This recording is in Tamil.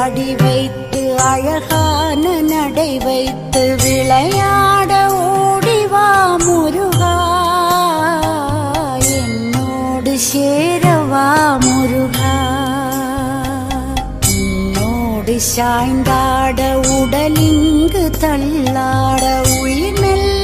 அடி வைத்து அழகான நடை வைத்து விளையாட ஓடிவா முருகா, என்னோடு சேரவா முருகா. உன்னோடு சாய்ந்தாட உடலிங்கு தள்ளாட உயிர் மெல்ல